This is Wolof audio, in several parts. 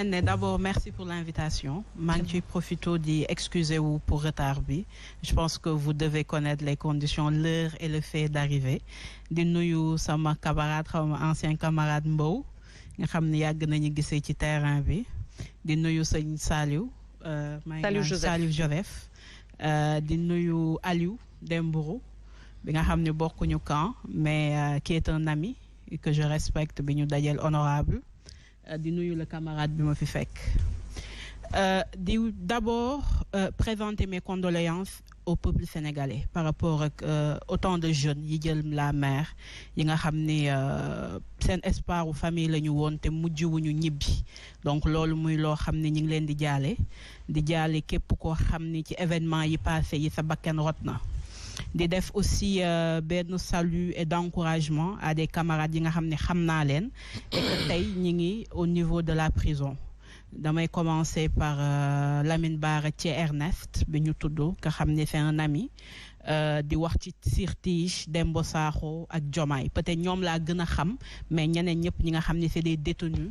ne d'abord merci pour l'invitation maa ngi ciy profito di excuser wu pour retard bi je pense que vous devez connaître les conditions l'heure et le fait d'arriver di nuyu sama camarade ancien camarade Mbow nga xam ne yàgg nañu gisee ci terrain bi di nuyu sëñ Saliou Saliou Joseph di nuyu Aliou Dembourou bi nga xam ne bokkuñu camp mais qui est un ami que je respecte bi ñu dajel honorable di nuyu le camarade bi ma fi fekk di d'abord présenter mes condoléances au peuple sénégalais par rapport ak autant de jeunes yi jël la mer yi nga xam ni seen espoir u famille la ñu woon te mujjuwuñu ñibbi donc loolu muy loo xam ni ñu ngi leen di jaale képp koo xam ni ci événement yi passé yi sa bakkan rot na di def aussi benn salut et d'encouragement à des camarades yi nga xam ne xam naa leen et que tey ñi ngi au niveau de la prison damay commencer par Lamine Bara Thié Ernest bi ñu tudd nga xam ne c'est un ami di wax ci Sirtige Dembo Sakho ak Diomaye peut-être ñoom laa gën a xam mais ñeneen ñëpp ñi nga xam ne c'est des détenus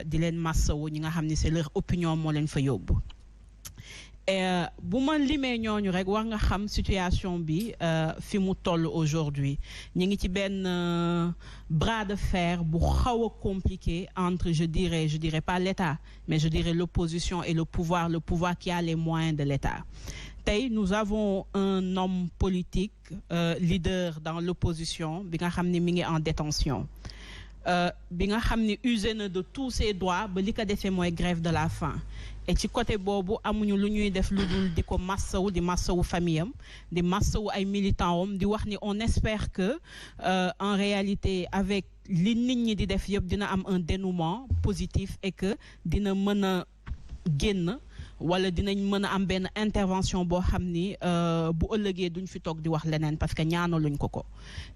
di leen massawu ñi nga xam ne c'est leur opinion moo leen fa yóbbu bu ma limee ñooñu rek war nga xam situation bi fi mu toll aujourd'hui ñi ngi ci benn bras de fer bu xaw a compliqué entre je dirais pas l'État mais je dirais l'opposition et le pouvoir qui a les moyens de l'État tey nous avons un homme politique leader dans l'opposition bi nga xam ne mi ngi en détention bi nga xam ne usé na de tous ses droits ba li ko defee mooy grève de la faim et ci côté boobu amuñu lu ñuy def lu dul di ko massawu di massawu famille am di massawu ay militants am di wax ni on espère que en réalité avec li nit ñi di def yëpp dina am un dénouement positif et que dina mën a génn wala dinañ mën a am benn intervention boo xam ni bu ëllëgee duñ fi toog di wax leneen parce que ñaanaluñ ko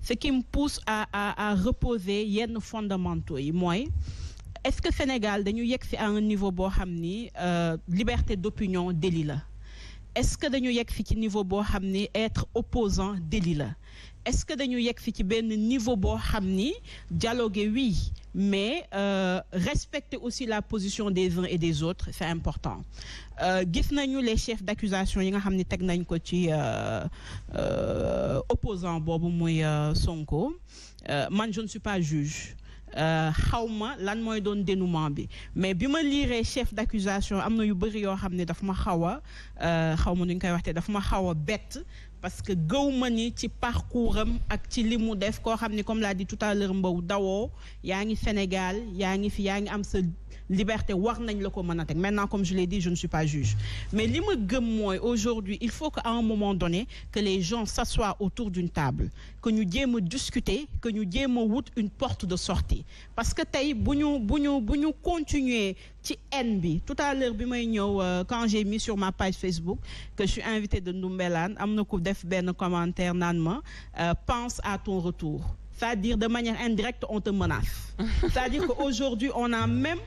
ce qui me pousse à reposer yenn fondamentaux yi mooy est-ce que Sénégal dañu yegg fi à un niveau boo xam ni liberté d'opinion délit la est-ce que dañu yegg fi ci niveau boo xam ni être opposant délit la est-ce que dañu yegg fi ci benn niveau boo xam ni dialoguer oui mais respecter aussi la position des uns et des autres c'est important gis nañu les chefs d'accusation yi nga xam ni teg nañ ko ci opposant boobu muy Sonko man je ne suis pas juge xawma lan mooy doon dénouement bi mais bi ma liiree chef d'accusation am na yu bëri yoo xam ne daf ma xaw ma nu ñu koy waxte daf ma xaw a bett parce que gëw ma ni ci parcours am ak ci li mu def koo xam ni comme l'a dit tout à l'heure Mbow dawoo yaa ngi Sénégal yaa ngi am sa liberté war nañ la ko mën a teg maintenant comme je l'ai dit je ne suis pas juge mais li ma gëm mooy aujourd'hui il faut qu'à un moment donné que les gens s'assoient autour d'une table que ñu jéem a discuter que ñu jéem a wut une porte de sortie parce que tey bu ñu continuer ci haine bi tout à l'heure bi may ñëw quand j'ai mis sur ma page Facebook que je suis invitée de Ndoumbelane am na ku def benn commentaire naan ma pense à ton retour c'est-à-dire de manière indirecte on te menace c'est-à-dire qu'aujourd'hui on a même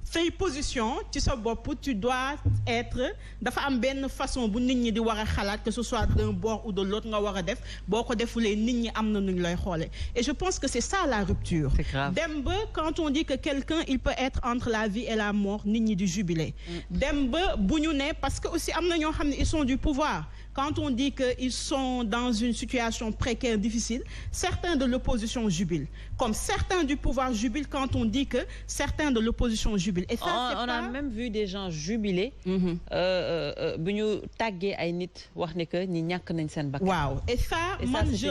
say position ci sa bopp tu dois être dafa am benn façon bu nit ñi di war a xalaat que ce soit d'un bord ou de l'autre nga war a def boo ko defulee nit ñi am na nu ñu lay xoolee et je pense que c'est ça la rupture dem ba quand on dit que quelqu'un il peut être entre la vie et la mort nit ñi di jubiler dem ba bu ñu ne parce que aussi am na ñoo xam ne ils sont du pouvoir quand on dit qu'ils sont dans une situation précaire difficile certains de l'opposition jubilent comme certains du pouvoir jubilent quand on dit que certains de l'opposition jubilent et ça on a même vu des gens jubiler bu ñu tàggee ay nit wax ne que ñi ñàkk nañ seen bakkan waaw et ça man je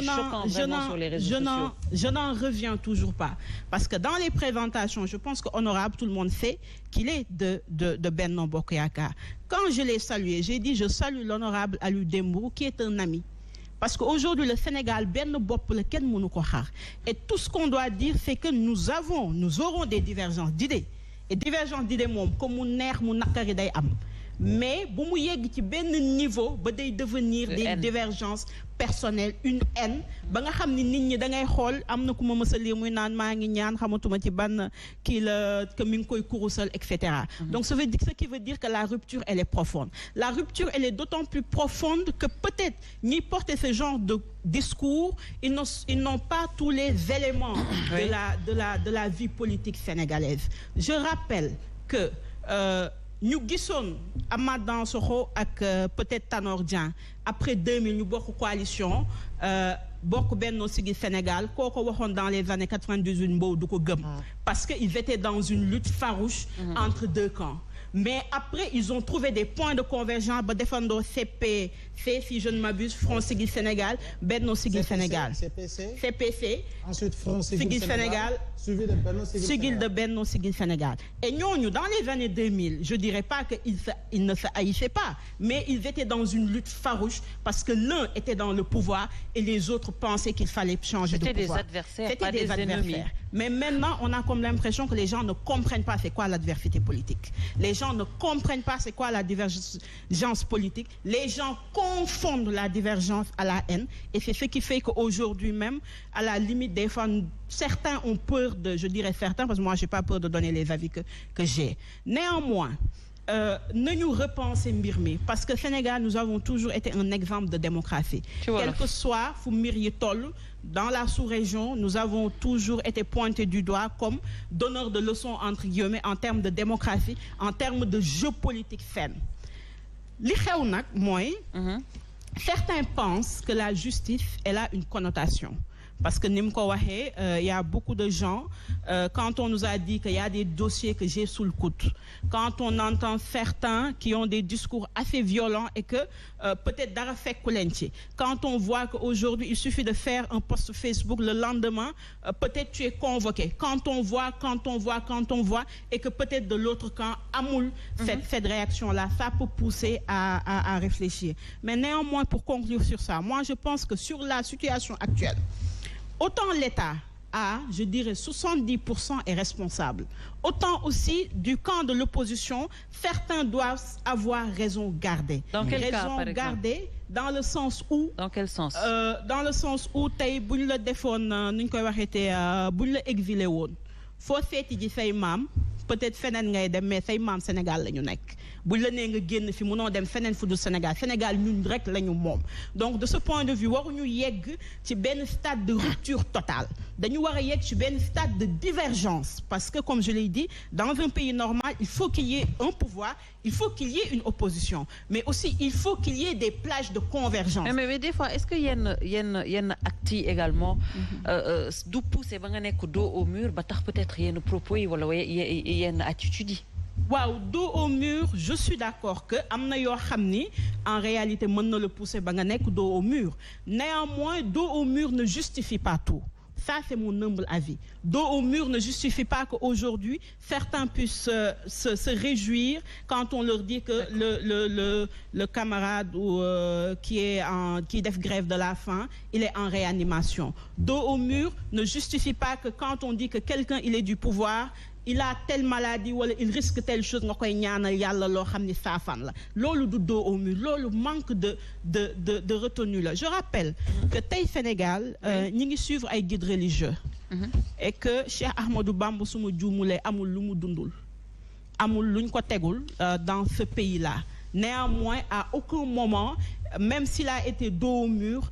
n'en reviens toujours pas parce que dans les présentations je pense que honorable tout le monde sait qu'il est de Benno Bokk Yaakaar quand je l'ai salué j'ai dit je salue l'honorable Aliou Dembourou qui est un ami parce que aujourd'hui le Sénégal benn bopp la kenn mënu ko xaar et tout ce qu'on doit dire c'est que nous aurons des divergences d'idées et divergence d'idées moom comme mu neex mu naqari day am mais bu mu yegg ci benn niveau ba day devenir des divergences personnelles, une haine ba nga xam ni nit ñi da ngay xool am na ku ma mës a lire muy naan maa ngi ñaan xamatuma ci ban kii la que mi ngi koy kurusal et cetera. Donc ce qui veut dire que la rupture elle est profonde. La rupture elle est d'autant plus profonde que peut-être ñi porter ce genre de discours ils n'ont pas tous les éléments de la vie politique sénégalaise. Je rappelle que ñu gisoon Amath Dansokho ak peut-être Tanor Dieng après 2000 ñu bokk coalition bokk Benno Siggil Sénégal kooko waxoon dans les années 98 Mbow du ko gëm parce que ils étaient dans une lutte farouche entre deux camps. Mais après ils ont trouvé des points de convergence ba defandoo CPC si je ne m'abuse Front Siggil Sénégal Benno Siggil Sénégal CPC ensuite Front Siggil Sénégal suivi de Benno Siggil de Benno Siggil Sénégal. Et ñooñu dans les années 2000 je dirais pas que ils ne se haïssaient pas mais ils étaient dans une lutte farouche parce que l'un était dans le pouvoir et les autres pensaient qu'il fallait changer de pouvoir. C'était des adversaires. Mais maintenant on a comme l'impression que les gens ne comprennent pas c'est quoi l'adversité politique. Les gens ne comprennent pas c'est quoi la divergence politique. Les gens confondent la divergence à la haine et c'est ce qui fait qu'aujourd'hui même à la limite des fois certains ont peur de, je dirais certains parce que moi j'ai pas peur de donner les avis que j'ai. Néanmoins nañu repenser mbir mi parce que Sénégal nous avons toujours été un exemple de démocratie. Quel que soit fu mbir yi toll dans la sous-région nous avons toujours été pointés du doigt comme donneurs de leçons entre guillemets en termes de démocratie en termes de jeu politique sain. Li xew nag mooy certains pensent que la justice elle a une connotation. Parce que ni mu ko waxee y a beaucoup de gens quand on nous a dit qu'il y a des dossiers que j'ai sous le coude quand on entend certains qui ont des discours assez violents et que peut-être dara fekku leen ci quand on voit qu'aujourd'hui il suffit de faire un post Facebook le lendemain peut-être tu es convoqué quand on voit et que peut-être de l'autre camp amul cette réaction-là ça peut pousser à réfléchir. Mais néanmoins pour conclure sur ça moi je pense que sur la situation actuelle autant l'État a, je dirais, 70% est responsable. Autant aussi, du camp de l'opposition, certains doivent avoir raison gardée. Dans quel raison cas, par exemple? Gardée, dans le sens où... Dans quel sens? Dans le sens où, tey buñ la defoon nuñ koy waxee te buñ la exilé woon foo seeti ji say maam peut-être feneen ngay dem mais say maam Sénégal la ñu nekk buñ la nee nga génn fi mënoo dem feneen fu dul Sénégal ñun rek la ñu moom. Donc de ce point de vue waruñu yegg ci benn stade de rupture totale dañu war a yegg ci benn stade de divergence parce que comme je l'ai dit dans un pays normal il faut qu'il y ait un pouvoir il faut qu'il y ait une opposition mais aussi il faut qu'il y ait des plages de convergence. Mais des fois est-ce que yenn actes yi également du pousser ba nga nekk dos au mur ba tax peut-être yenn propos yi wala yenn attitudes yi. waaw dos au mur je suis d'accord que am na yoo xam ni en réalité mën na le pousser ba nga nekk dos au mur néanmoins dos au mur ne justifie pas tout. Ça, c'est mon humble avis. Dos au mur ne justifie pas qu'aujourd'hui, certains puissent se réjouir quand on leur dit que le camarade ou, qui def grève de la faim, il est en réanimation. Dos au mur ne justifie pas que quand on dit que quelqu'un il est du pouvoir, il a telle maladie wala il risque telle chose nga koy ñaanal yàlla loo xam ni saafaan la loolu du dos au mur loolu manque de retenue la je rappelle que tey Sénégal ñi ngi suivre ay guides religieux et que Cheikh Ahmadou Bamba suma juumulee amul lu mu dundul amul luñ ko tegul dans ce pays-là néanmoins à aucun moment même s'il a été dos au mur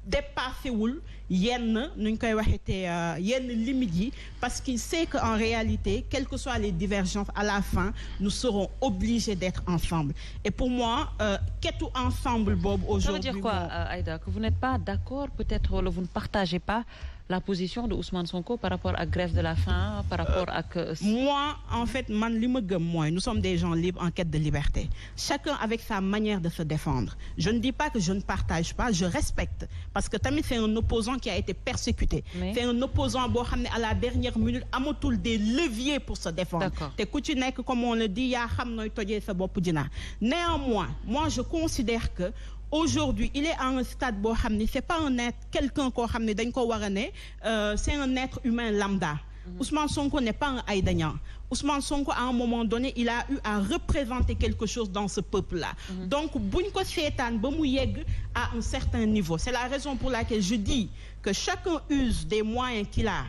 dépassé wul yenn nuñ koy waxete yenn limites yi parce qu'il sait que en réalité quelles que soient les divergences à la fin nous serons obligés d'être ensemble et pour moi kettu ensemble boobu aujourd'hui ça veut dire quoi Aïda que vous n'êtes pas d'accord peut-être wala vous ne partagez pas la position de Ousmane Sonko par rapport à grève de la faim par rapport à moi en fait man li ma gëm mooy nous sommes des gens libres en quête de liberté chacun avec sa manière de se défendre je ne dis pas que je ne partage pas je respecte parce que tamit c'est un opposant qui a été persécuté c'est un opposant boo xam ne à la dernière minute amatul des leviers pour se défendre te ku ci nekk comme on le dit yaa xam nooy tojee sa bopp dina néanmoins moi je considère que aujourd'hui il est à un stade boo xam ni c'est pas un être quelqu'un koo xam ne dañ ko war a ne c'est un être humain lambda Ousmane Sonko n'est pas un Aïda Niang. Ousmane Sonko, à un moment donné, il a eu à représenter quelque chose dans ce peuple-là. Donc, buñ ko seetaan ba mu yegg à un certain niveau. C'est la raison pour laquelle je dis que chacun use des moyens qu'il a.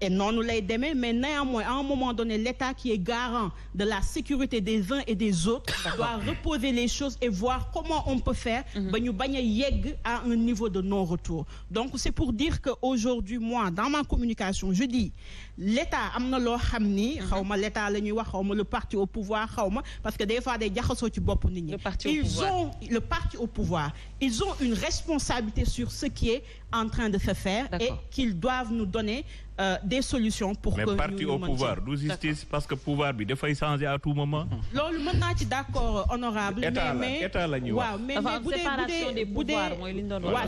Et non nous lay demee, mais néanmoins, à un moment donné, l'État qui est garant de la sécurité des uns et des autres doit reposer les choses et voir comment on peut faire ba ñu bañ a yegg à un niveau de non-retour. Donc, c'est pour dire que aujourd'hui, moi, dans ma communication, je dis l'État am na loo xam ni xaw ma l'État la ñuy wax xaw ma le parti au pouvoir xaw ma parce que des fois day jaxasoo ci bopp nit ñi. Le parti au pouvoir. Ils ont une responsabilité sur ce qui est en train de se faire et qu'ils doivent nous donner des solutions pour que mais parti au pouvoir du justice parce que pouvoir bi dafay changer à tout moment. loolu mën naa ci d'accord honorable mais état la ñuy wax. waaw mais bu dee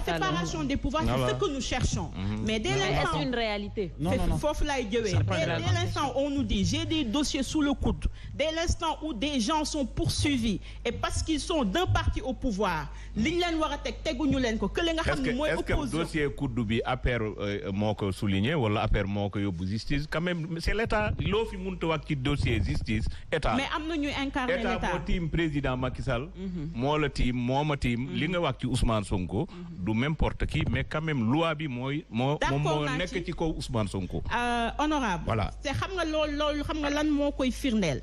séparation des pouvoirs c'est ce que nous cherchons. mais dès l'instant est-ce une réalité. foofu lay jëwee dès l'instant on nous dit j'ai des dossiers sous le coude dès l'instant où des gens sont poursuivis et parce qu'ils sont d'un parti au pouvoir liñ leen war a teg teguñu leen ko que li nga xam ne mooy opposition. est-ce que dossier coude bi APR moo ko souligné wala APR moo ko yóbbu justice quand même c'est l'état loo fi mënut a wax ci dossier justice état. mais am na ñuy incarner l'état état moo tiim président Macky Sall. moo la tiim moo ma tiim li nga wax ci Ousmane Sonko. du n'importe qui mais quand même loi bi mooy moo nekk ci kaw Ousmane Sonko. honorable. voilà te xam nga loolu xam nga lan moo koy firndeel.